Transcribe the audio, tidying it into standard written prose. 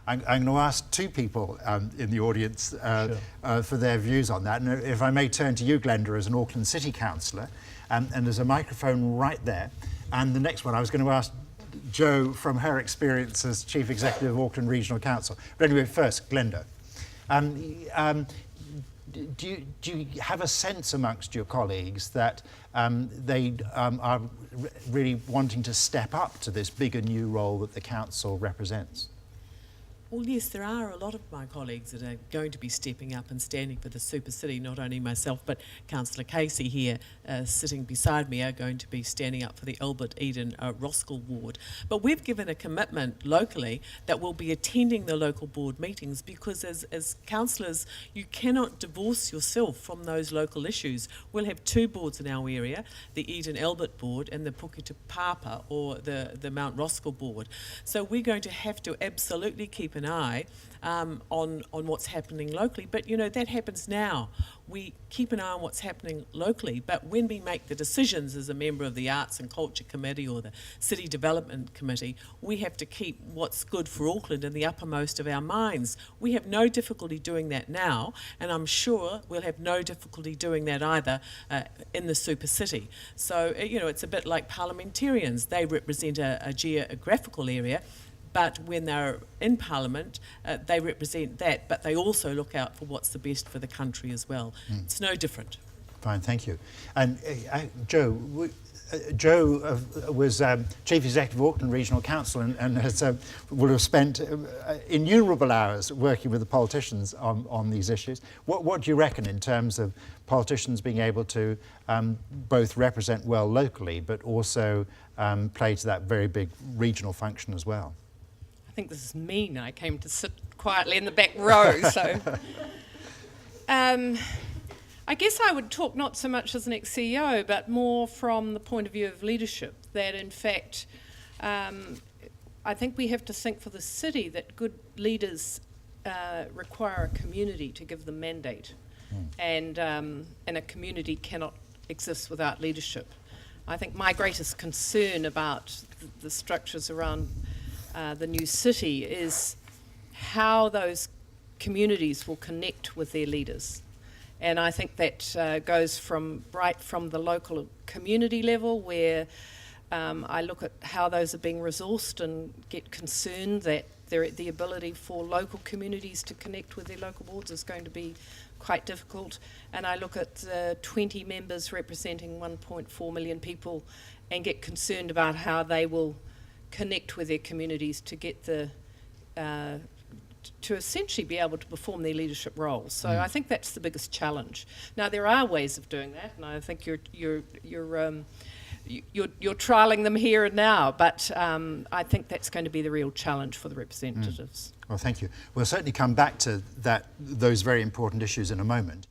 I'm going to ask two people in the audience for their views on that. And if I may turn to you, Glenda, as an Auckland City Councillor, and there's a microphone right there. And the next one, I was going to ask Jo from her experience as Chief Executive of Auckland Regional Council. But anyway, first, Glenda. Do you have a sense amongst your colleagues that they are really wanting to step up to this bigger new role that the council represents? Well, yes, there are a lot of my colleagues that are going to be stepping up and standing for the Supercity. Not only myself, but Councillor Casey here sitting beside me are going to be standing up for the Albert Eden Roskill ward. But we've given a commitment locally that we'll be attending the local board meetings, because as councillors, you cannot divorce yourself from those local issues. We'll have two boards in our area, the Eden Albert board and the Puketa Papa, or the Mount Roskill board. So we're going to have to absolutely keep an eye on what's happening locally. But you know, that happens now. We keep an eye on what's happening locally, but when we make the decisions as a member of the Arts and Culture Committee or the City Development Committee, we have to keep what's good for Auckland in the uppermost of our minds. We have no difficulty doing that now, and I'm sure we'll have no difficulty doing that either in the Supercity. So, you know, it's a bit like parliamentarians. They represent a geographical area, but when they're in Parliament, they represent that, but they also look out for what's the best for the country as well. It's no different. Fine, thank you. And Jo, Jo was Chief Executive of Auckland Regional Council and has, will have spent innumerable hours working with the politicians on these issues. What do you reckon in terms of politicians being able to both represent well locally, but also play to that very big regional function as well? I think this is mean. I came to sit quietly in the back row, so I guess I would talk not so much as an ex-CEO, but more from the point of view of leadership, that in fact I think we have to think for the city that good leaders require a community to give them mandate, and a community cannot exist without leadership. I think my greatest concern about the structures around the new city is how those communities will connect with their leaders. And I think that goes right from the local community level, where I look at how those are being resourced and get concerned that the ability for local communities to connect with their local boards is going to be quite difficult. And I look at 20 members representing 1.4 million people and get concerned about how they will connect with their communities to get to essentially be able to perform their leadership roles. So I think that's the biggest challenge. Now there are ways of doing that, and I think you're trialling them here and now. But I think that's going to be the real challenge for the representatives. Well, thank you. We'll certainly come back to those very important issues in a moment.